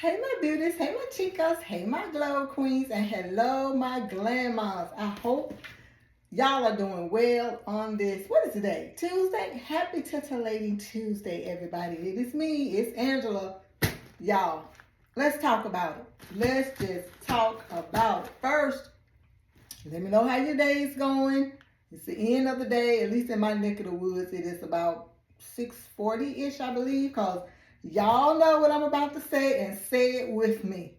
Hey my beauties, hey my chicas, hey my glow queens, and hello my Glamm-Mahs. I hope y'all are doing well on this, what is today? Tuesday? Happy Titillating Tuesday, everybody. It is me, it's Angela. Y'all, let's talk about it. Let's just talk about it. First, let me know how your day is going. It's the end of the day, at least in my neck of the woods. It is about 6:40-ish, I believe, because y'all know what I'm about to say and say it with me.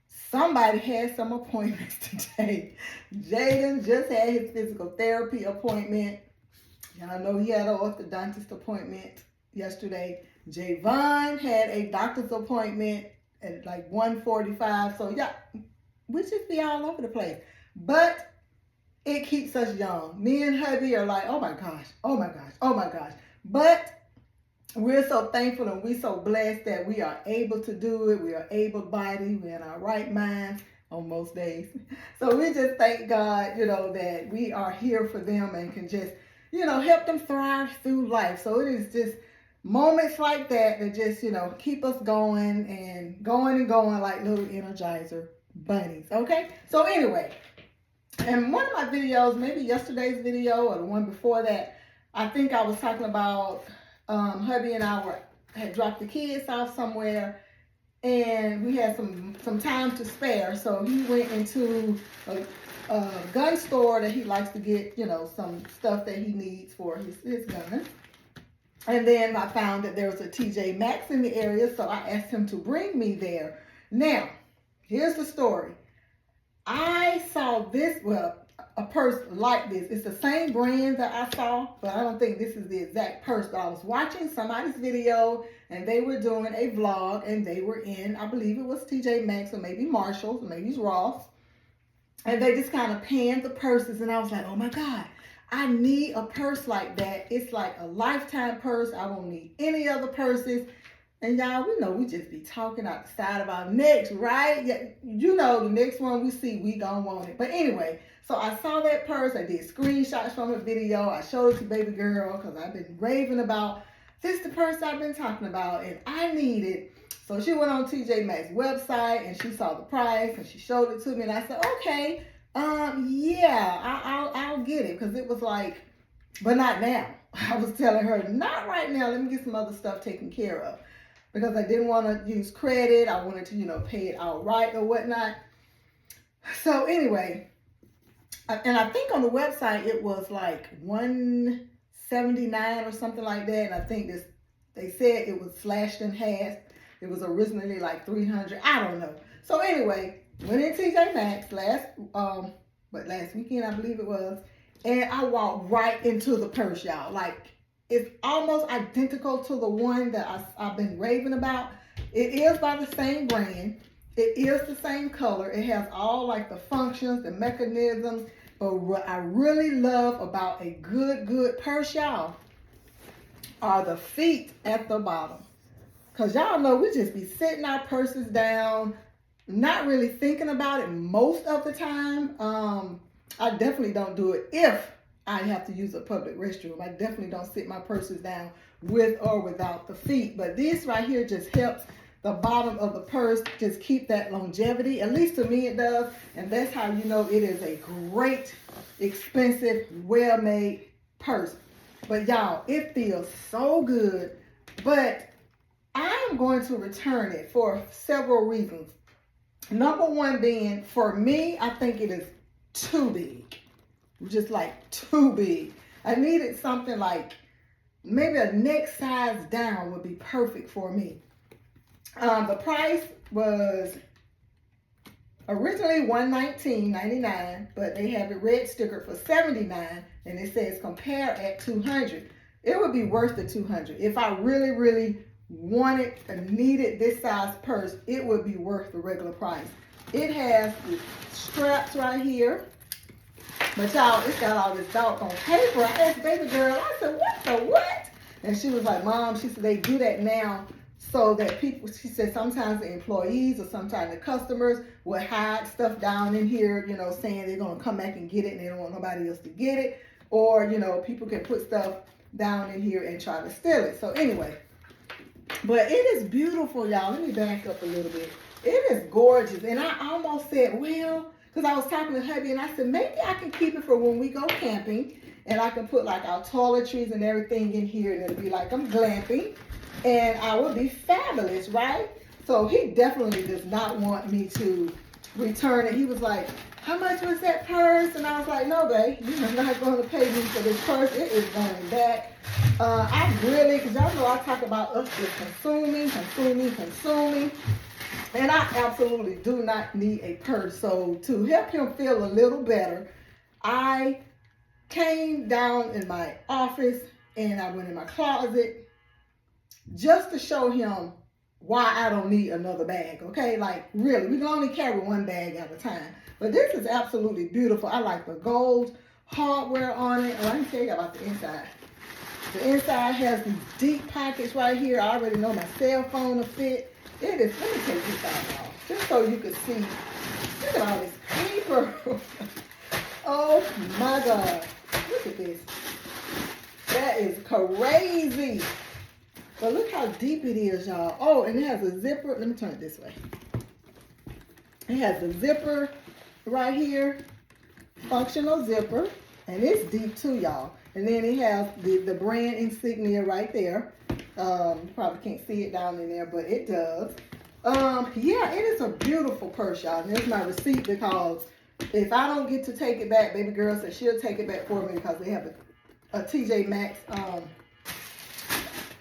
Somebody had some appointments today. Jaden just had his physical therapy appointment. Y'all know he had an orthodontist appointment yesterday. Javon had a doctor's appointment at like 1:45. So yeah, we just be all over the place. But it keeps us young. Me and hubby are like, oh my gosh, oh my gosh, oh my gosh. But we're so thankful and we're so blessed that we are able to do it. We are able-bodied. We're in our right minds on most days. So we just thank God, that we are here for them and can just, help them thrive through life. So it is just moments like that that just, keep us going and going like little Energizer bunnies. Okay? So anyway, in one of my videos, maybe yesterday's video or the one before that, I think I was talking about hubby and I had dropped the kids off somewhere and we had some time to spare. So he went into a gun store that he likes to get, some stuff that he needs for his gun. And then I found that there was a TJ Maxx in the area, so I asked him to bring me there. Now, here's the story. I saw this, a purse like this. It's the same brand that I saw, but I don't think this is the exact purse. But I was watching somebody's video and they were doing a vlog and they were in, I believe it was TJ Maxx or maybe Marshalls or maybe Ross. And they just kind of panned the purses and I was like, oh my God, I need a purse like that. It's like a lifetime purse. I won't need any other purses. And y'all, we know we just be talking out the side of our necks, right? Yeah, the next one we see, we gonna want it. But anyway, so I saw that purse. I did screenshots from the video. I showed it to baby girl because I've been raving about this the purse I've been talking about and I need it. So she went on TJ Maxx website and she saw the price and she showed it to me and I said, okay, yeah, I'll get it because it was like, but not now. I was telling her, not right now. Let me get some other stuff taken care of. Because I didn't want to use credit. I wanted to, pay it outright or whatnot. So anyway, and I think on the website it was like $179 or something like that. And I think they said it was slashed in half. It was originally like $300. I don't know. So anyway, went in TJ Maxx last weekend I believe it was, and I walked right into the purse, y'all. Like, it's almost identical to the one that I've been raving about. It is by the same brand. It is the same color. It has all like the functions, the mechanisms. But what I really love about a good purse, y'all, are the feet at the bottom. Because y'all know we just be setting our purses down, not really thinking about it most of the time. I definitely don't do it if I have to use a public restroom. I definitely don't sit my purses down with or without the feet. But this right here just helps the bottom of the purse just keep that longevity. At least to me it does. And that's how you know it is a great, expensive, well-made purse. But y'all, it feels so good. But I am going to return it for several reasons. Number one being, for me, I think it is too big. Just like too big. I needed something like maybe a next size down would be perfect for me. The price was originally $119.99, but they have it red stickered for $79, and it says compare at $200. It would be worth the $200 if I really wanted and needed this size purse. It would be worth the regular price. It has the straps right here. But y'all, it's got all this doggone paper. I asked baby girl, I said, what the what? And she was like, Mom, she said, they do that now so that people, she said, sometimes the employees or sometimes the customers will hide stuff down in here, saying they're going to come back and get it and they don't want nobody else to get it. Or, people can put stuff down in here and try to steal it. So anyway, But it is beautiful, y'all. Let me back up a little bit. It is gorgeous. And I almost said, well, because I was talking to hubby and I said, maybe I can keep it for when we go camping. And I can put like our toiletries and everything in here. And it'll be like I'm glamping. And I will be fabulous, right? So he definitely does not want me to return it. He was like, how much was that purse? And I was like, no, babe, you're not going to pay me for this purse. It is going back. I really, because y'all know I talk about us just consuming. And I absolutely do not need a purse. So to help him feel a little better, I came down in my office and I went in my closet just to show him why I don't need another bag, okay? Like, really, we can only carry one bag at a time. But this is absolutely beautiful. I like the gold hardware on it. Oh, I can tell you about the inside. The inside has these deep pockets right here. I already know my cell phone will fit. It is, let me take this out, y'all, just so you can see. Look at all this paper. Oh my God. Look at this. That is crazy. But look how deep it is, y'all. Oh, and it has a zipper. Let me turn it this way. It has a zipper right here. Functional zipper. And it's deep too, y'all. And then it has the brand insignia right there. You probably can't see it down in there, but it does. Yeah, it is a beautiful purse, y'all. And there's my receipt because if I don't get to take it back, baby girl said she'll take it back for me because they have a TJ Maxx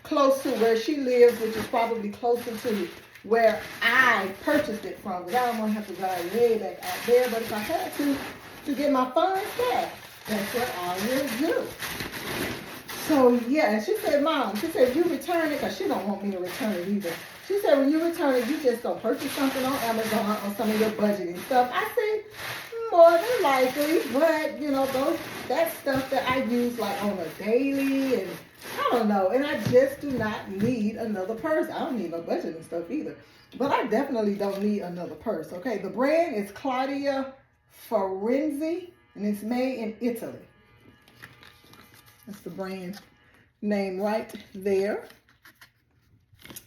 close to where she lives, which is probably closer to where I purchased it from. Because I don't want to have to drive way back out there. But if I had to get my funds back, that's what I will do. So yeah, and she said, Mom, she said, you return it, because she don't want me to return it either. She said, when you return it, you just don't purchase something on Amazon or some of your budgeting stuff. I said, more than likely, but you know, that's stuff that I use like on a daily, and I don't know, and I just do not need another purse. I don't need no budgeting stuff either, but I definitely don't need another purse. Okay, the brand is Claudia Ferenzi, and it's made in Italy. That's the brand name right there.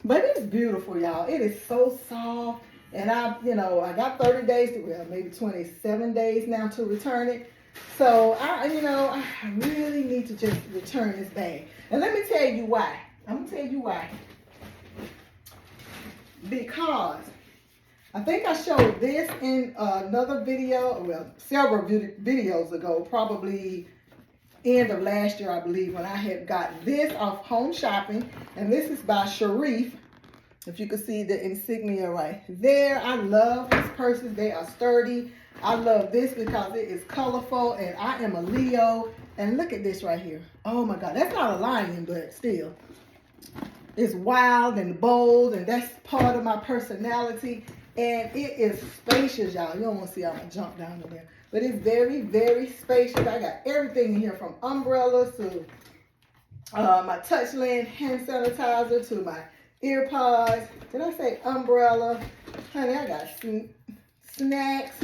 But it's beautiful, y'all. It is so soft. And I got 30 days to, well, maybe 27 days now to return it. So I really need to just return this bag. And let me tell you why. I'm gonna tell you why. Because I think I showed this in another video, well, several videos ago, probably end of last year, I believe, when I had got this off Home Shopping. And this is by Sharif. If you can see the insignia right there. I love these purses. They are sturdy. I love this because it is colorful, and I am a Leo. And look at this right here. Oh my God. That's not a lion, but still. It's wild and bold, and that's part of my personality. And it is spacious, y'all. You don't want to see all my junk down in there. But it's very, very spacious. I got everything in here, from umbrellas to my Touchland hand sanitizer to my earpods. Did I say umbrella? Honey, I got snacks.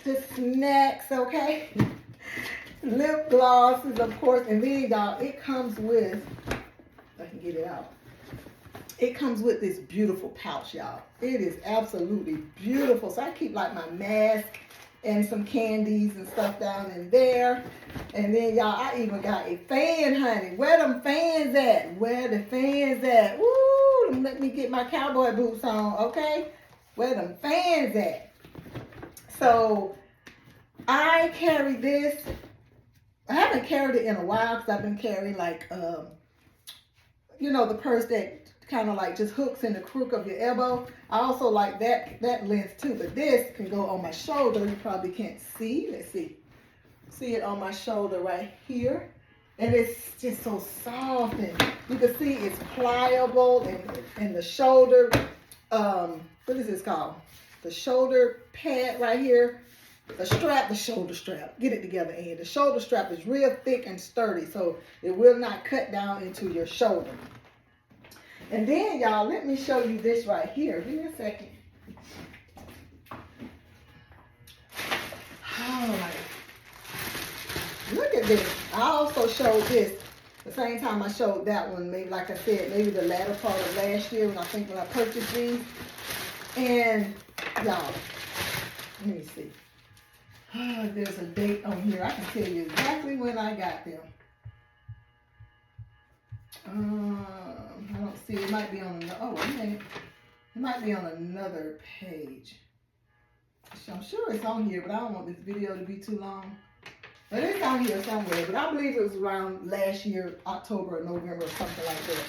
Just snacks, okay? Lip glosses, of course. And then, y'all, it comes with, if I can get it out, it comes with this beautiful pouch, y'all. It is absolutely beautiful. So I keep like my mask and some candies and stuff down in there. And then, y'all, I even got a fan, honey. Where them fans at? Where the fans at? Woo! Let me get my cowboy boots on, okay? Where them fans at? So I carry this. I haven't carried it in a while because I've been carrying like, the purse that kind of like just hooks in the crook of your elbow. I also like that length too, but this can go on my shoulder. You probably can't see. Let's see. See it on my shoulder right here. And it's just so soft, and you can see it's pliable, and the shoulder, what is this called? The shoulder pad right here. The shoulder strap. Get it together, and the shoulder strap is real thick and sturdy, so it will not cut down into your shoulder. And then, y'all, let me show you this right here. Give me a second. All right. Look at this. I also showed this The same time I showed that one, maybe like I said, maybe the latter part of last year when I purchased these. And y'all, let me see. There's a date on here. I can tell you exactly when I got them. I don't see. It might be on. Oh, wait a minute. It might be on another page. I'm sure it's on here, but I don't want this video to be too long. But it's on here somewhere. But I believe it was around last year, October or November or something like that.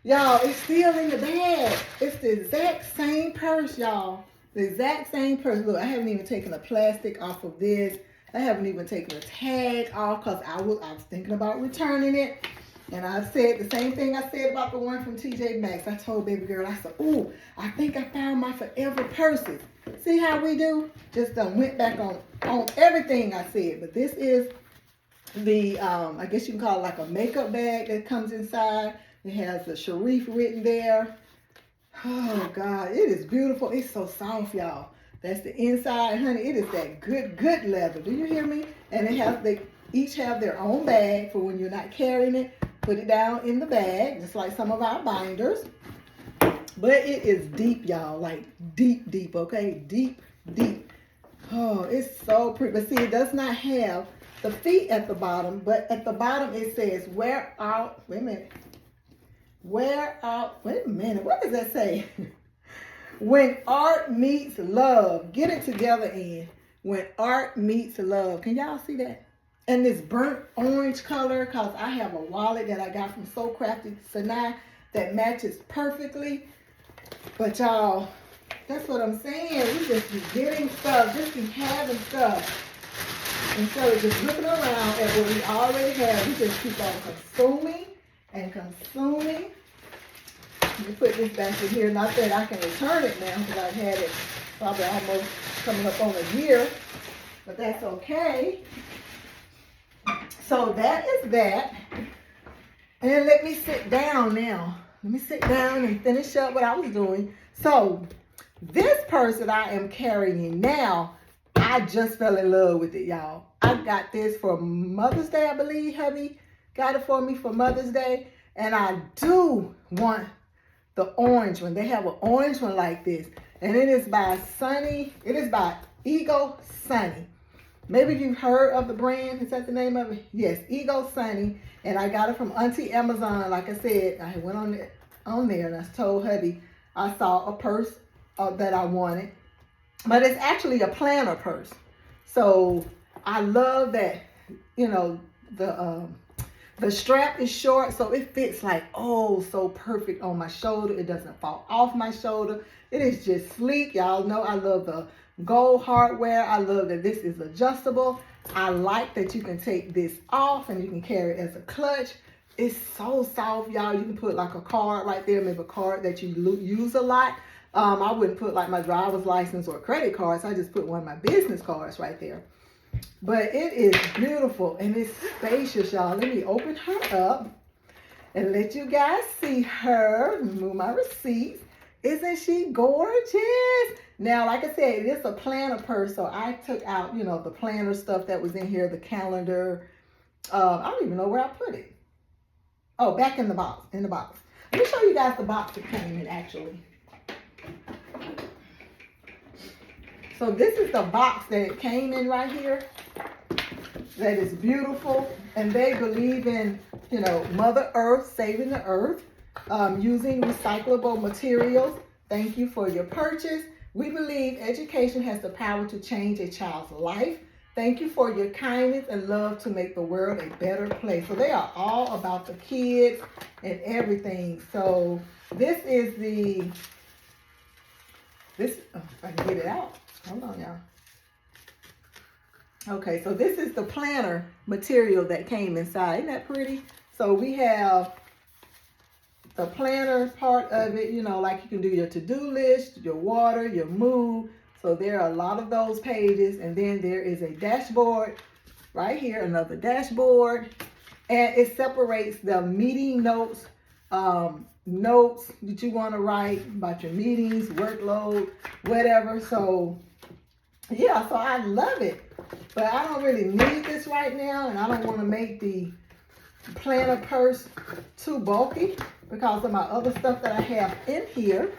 Y'all, it's still in the bag. It's the exact same purse, y'all. The exact same purse. Look, I haven't even taken the plastic off of this. I haven't even taken the tag off because I was thinking about returning it. And I said the same thing I said about the one from TJ Maxx. I told baby girl, I said, ooh, I think I found my forever purses. See how we do? Just went back on everything I said. But this is the, I guess you can call it like a makeup bag that comes inside. It has the Sharif written there. Oh, God. It is beautiful. It's so soft, y'all. That's the inside, honey. It is that good leather. Do you hear me? And they each have their own bag for when you're not carrying it. Put it down in the bag, just like some of our binders. But it is deep, y'all. Like deep, okay? Deep. Oh, it's so pretty. But see, it does not have the feet at the bottom. But at the bottom, it says, wear out. Wait a minute. Wear out. Wait a minute. What does that say? When art meets love. Get it together in. When art meets love. Can y'all see that? And this burnt orange color, because I have a wallet that I got from So Crafty Sanai that matches perfectly. But y'all, that's what I'm saying. We just be getting stuff, just be having stuff. Instead of just looking around at what we already have, we just keep on consuming and consuming. Let me put this back in here. Not that I can return it now, because I've had it probably almost coming up on a year. But that's okay. So that is that. And let me sit down now. Let me sit down and finish up what I was doing. So this purse that I am carrying now, I just fell in love with it, y'all. I got this for Mother's Day, I believe. Hubby got it for me for Mother's Day. And I do want the orange one. They have an orange one like this. And it is by Sunny. It is by Ego Sunny. Maybe you've heard of the brand. Is that the name of it? Yes, Ego Sunny. And I got it from Auntie Amazon. Like I said, I went on there and I told hubby I saw a purse that I wanted. But it's actually a planner purse. So I love that, you know, the strap is short, so it fits like, oh, so perfect on my shoulder. It doesn't fall off my shoulder. It is just sleek. Y'all know I love the gold hardware. I love that this is adjustable. I like that you can take this off and you can carry it as a clutch. It's so soft, y'all. You can put like a card right there, maybe a card that you use a lot. I wouldn't put like my driver's license or credit cards. I just put one of my business cards right there. But it is beautiful and it's spacious, y'all. Let me open her up and let you guys see her. Move my receipts. Isn't she gorgeous? Now, like I said, it is a planner purse, so I took out, you know, the planner stuff that was in here, the calendar. I don't even know where I put it. Oh, back in the box. Let me show you guys the box it came in, actually. So this is the box that it came in right here. That is beautiful. And they believe in, you know, Mother Earth, saving the earth, using recyclable materials. Thank you for your purchase. We believe education has the power to change a child's life. Thank you for your kindness and love to make the world a better place. So they are all about the kids and everything. So this is if I can get it out. Hold on, y'all. Okay, so this is the planner material that came inside. Isn't that pretty? So we have the planner part of it, you know, like you can do your to-do list, your water, your mood. So there are a lot of those pages. And then there is a dashboard right here, another dashboard. And it separates the meeting notes, notes that you want to write about your meetings, workload, whatever. So yeah, so I love it. But I don't really need this right now, and I don't want to make the planner purse too bulky because of my other stuff that I have in here.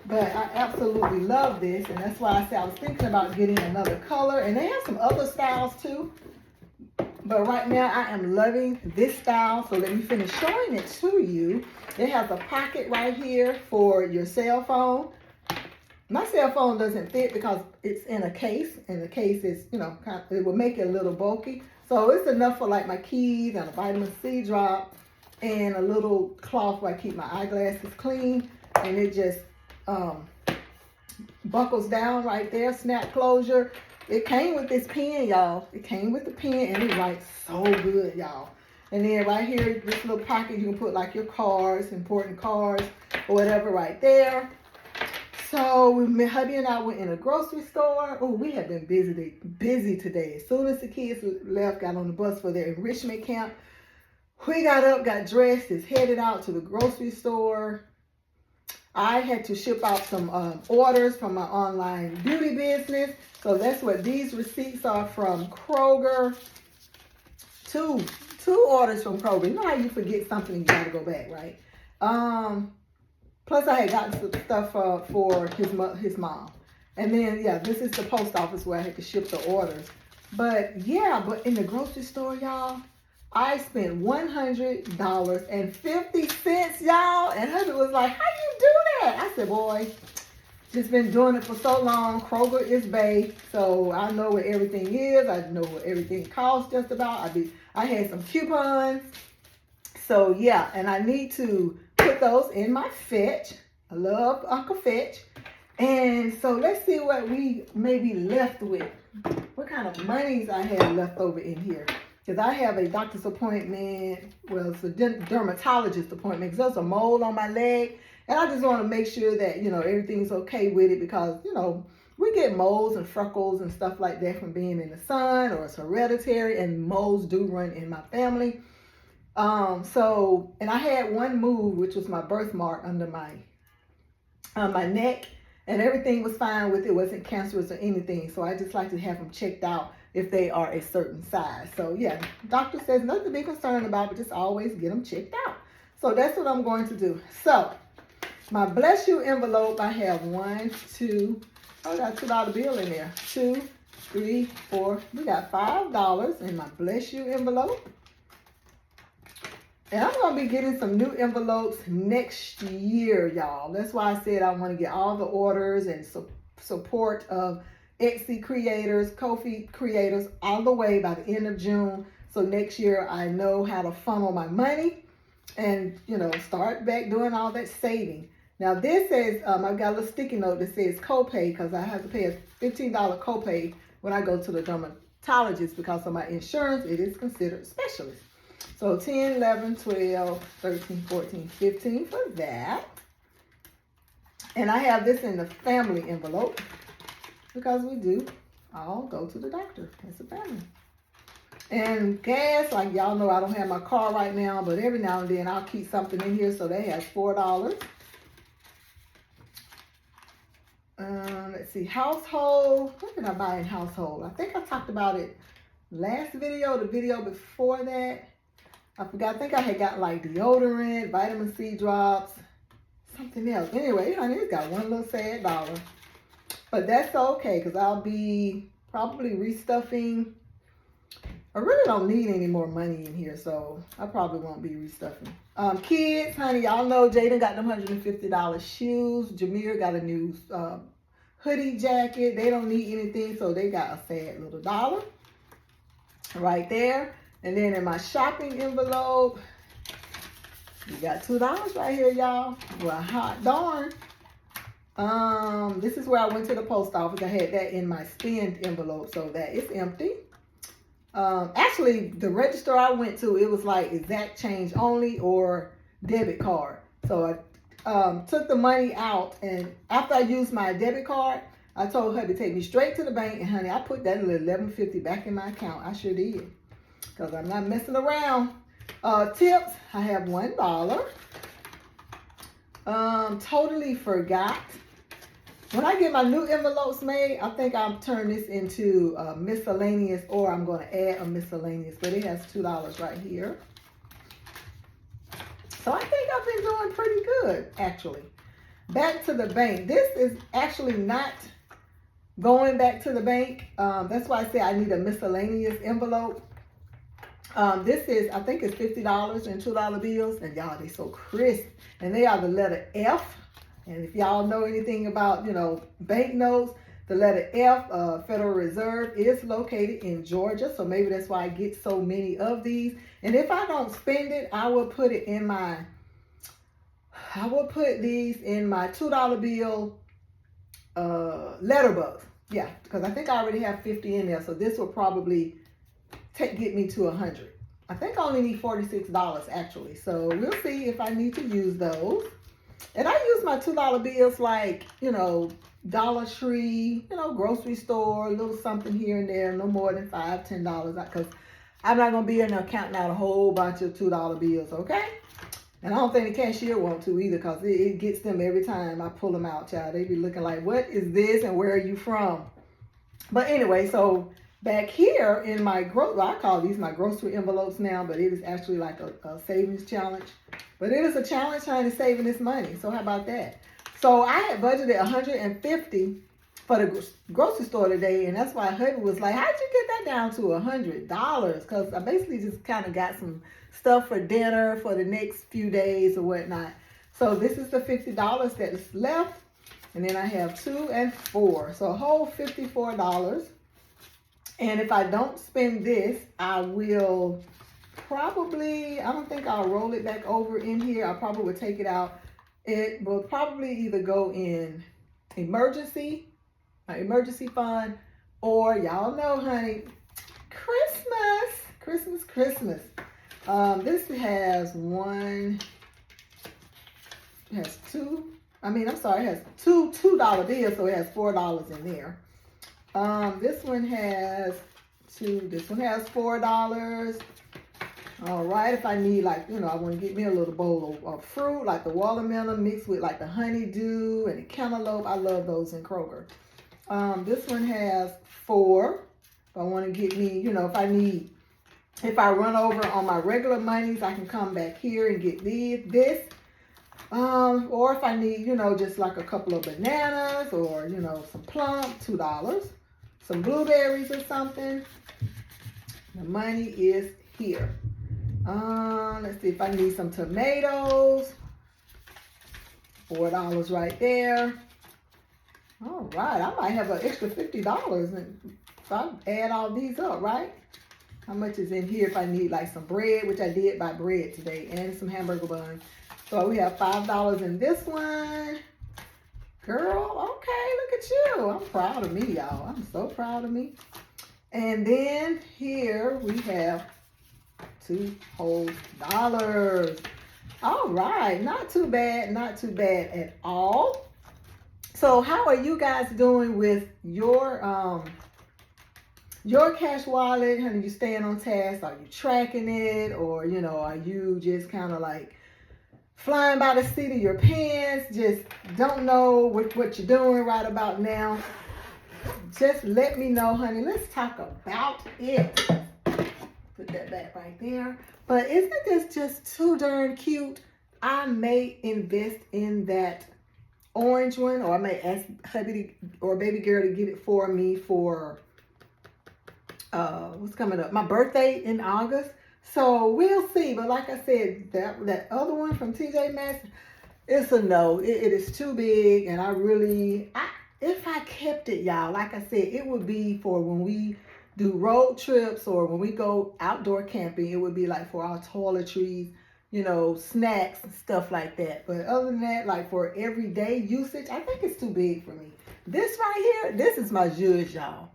But I absolutely love this, and that's why I said I was thinking about getting another color. And they have some other styles too. But right now I am loving this style. So let me finish showing it to you. It has a pocket right here for your cell phone. My cell phone doesn't fit because it's in a case, and the case is, you know, it will make it a little bulky. So it's enough for like my keys and a vitamin C drop and a little cloth where I keep my eyeglasses clean. And it just buckles down right there, snap closure. It came with this pen, y'all. It came with the pen, and it writes so good, y'all. And then right here, this little pocket, you can put like your cards, important cards, or whatever right there. So hubby and I went in a grocery store. Oh, we have been busy today. As soon as the kids left, got on the bus for their enrichment camp, we got up, got dressed, is headed out to the grocery store. I had to ship out some orders from my online beauty business. So that's what these receipts are from Kroger. Two orders from Kroger. You know how you forget something and you gotta go back, right? Plus I had gotten some stuff for his mom. And then, yeah, this is the post office where I had to ship the orders. But yeah, but in the grocery store, y'all, I spent $100.50, y'all. And husband was like, how you do that? I said, boy, just been doing it for so long. Kroger is bae, so I know what everything is. I know what everything costs just about. I had some coupons. So yeah, and I need to put those in my fetch. I love Uncle Fetch. And so let's see what we may be left with. What kind of monies I have left over in here. Because I have a doctor's appointment. Well, it's a dermatologist appointment. Because there's a mole on my leg. And I just want to make sure that, you know, everything's okay with it. Because, you know, we get moles and freckles and stuff like that from being in the sun. Or it's hereditary. And moles do run in my family. And I had one move, which was my birthmark under my neck. And everything was fine with it. It wasn't cancerous or anything. So I just like to have them checked out if they are a certain size. So yeah, doctor says nothing to be concerned about, but just always get them checked out. So that's what I'm going to do. So my bless you envelope, I have I got a $2 bill in there. 2, 3, 4. We got $5 in my bless you envelope. And I'm going to be getting some new envelopes next year, y'all. That's why I said I want to get all the orders and support of Etsy creators, Ko-fi creators all the way by the end of June. So next year I know how to funnel my money and, you know, start back doing all that saving. Now this says, I've got a little sticky note that says copay because I have to pay a $15 copay when I go to the dermatologist because of my insurance. It is considered specialist. So 10, 11, 12, 13, 14, 15 for that. And I have this in the family envelope because we do all go to the doctor as a family. And gas, like y'all know I don't have my car right now, but every now and then I'll keep something in here. So that has $4. Let's see, household. What did I buy in household? I think I talked about it last video, the video before that. I forgot. I think I had got like deodorant, vitamin C drops, something else. Anyway, honey, it's got one little sad dollar. But that's okay because I'll be probably restuffing. I really don't need any more money in here, so I probably won't be restuffing. Kids, honey, y'all know Jaden got them $150 shoes. Jameer got a new hoodie jacket. They don't need anything, so they got a sad little dollar right there. And then in my shopping envelope, you got $2 right here, y'all. Well, hot darn. This is where I went to the post office. I had that in my spend envelope, so that is empty. Actually, the register I went to, it was like exact change only or debit card. So I took the money out, and after I used my debit card, I told her to take me straight to the bank, and honey, I put that little $11.50 back in my account. I sure did. Because I'm not messing around. Tips, I have $1. Totally forgot When I get my new envelopes made, I think I'll turn this into miscellaneous, or I'm going to add a miscellaneous. But it has $2 right here. So I think I've been doing pretty good, actually. Back to the bank. This is actually not going back to the bank. That's why I say I need a miscellaneous envelope. This is, I think it's $50 in $2 bills. And y'all, they so crisp. And they are the letter F. And if y'all know anything about, banknotes, the letter F, Federal Reserve, is located in Georgia. So maybe that's why I get so many of these. And if I don't spend it, I will put these in my $2 bill letter bucks. Yeah, because I think I already have 50 in there. So this will probably get me to 100. I think I only need $46 actually. So we'll see if I need to use those. And I use my $2 bills like, Dollar Tree, grocery store, a little something here and there, no more than $5, $10, because I'm not going to be in there counting out a whole bunch of $2 bills, okay? And I don't think the cashier wants to either, because it gets them every time I pull them out, child. They be looking like, what is this and where are you from? But anyway, so back here in my, I call these my grocery envelopes now, but it is actually like a savings challenge. But it is a challenge trying to saving this money. So how about that? So I had budgeted $150 for the grocery store today. And that's why hubby was like, how'd you get that down to $100? Because I basically just kind of got some stuff for dinner for the next few days or whatnot. So this is the $50 that is left. And then I have 2 and 4. So a whole $54. And if I don't spend this, I will probably, I don't think I'll roll it back over in here. I probably would take it out. It will probably either go in emergency fund, or y'all know, honey, Christmas. This has it has two $2 bills, so it has $4 in there. This one has $4. All right, if I need, I want to get me a little bowl of fruit, like the watermelon mixed with like the honeydew and the cantaloupe. I love those in Kroger. This one has 4. If I want to get me, if I run over on my regular monies, I can come back here and get this. Or if I need, just like a couple of bananas or, some plums, $2. Some blueberries or something. The money is here. Let's see if I need some tomatoes. $4 right there. All right, I might have an extra $50 and so I add all these up, right? How much is in here if I need like some bread, which I did buy bread today, and some hamburger buns. So we have $5 in this one. Girl, okay, look at you. I'm proud of me, y'all. I'm so proud of me. And then here we have $2 whole. All right, not too bad at all. So how are you guys doing with your cash wallet? Honey, you staying on task? Are you tracking it? Or, are you just kind of like flying by the seat of your pants, just don't know what you're doing right about now? Just let me know, honey. Let's talk about it. Put that back right there. But isn't this just too darn cute? I may invest in that orange one, or I may ask hubby or baby girl to get it for me for what's coming up, my birthday in August. So we'll see. But like I said, that other one from TJ Maxx, it's a no. It is too big, and if I kept it, y'all, like I said, it would be for when we do road trips or when we go outdoor camping. It would be like for our toiletries, snacks and stuff like that. But other than that, like for everyday usage, I think it's too big for me. This right here, this is my zhuzh, y'all.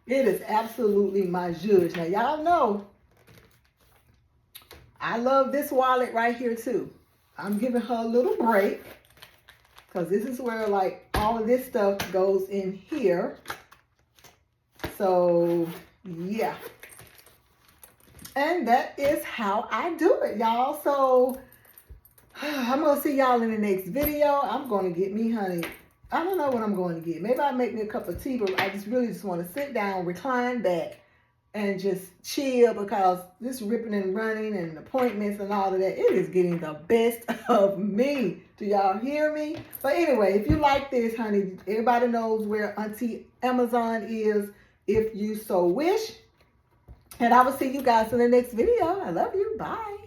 It is absolutely my zhuzh. Now, y'all know I love this wallet right here too. I'm giving her a little break because this is where like all of this stuff goes in here. So yeah. And that is how I do it, y'all. So I'm going to see y'all in the next video. I'm going to get me, honey, I don't know what I'm going to get. Maybe I'll make me a cup of tea, but I just really just want to sit down, recline back, and just chill because this ripping and running and appointments and all of that, it is getting the best of me. Do y'all hear me? But anyway, if you like this, honey, everybody knows where Auntie Amazon is if you so wish. And I will see you guys in the next video. I love you. Bye.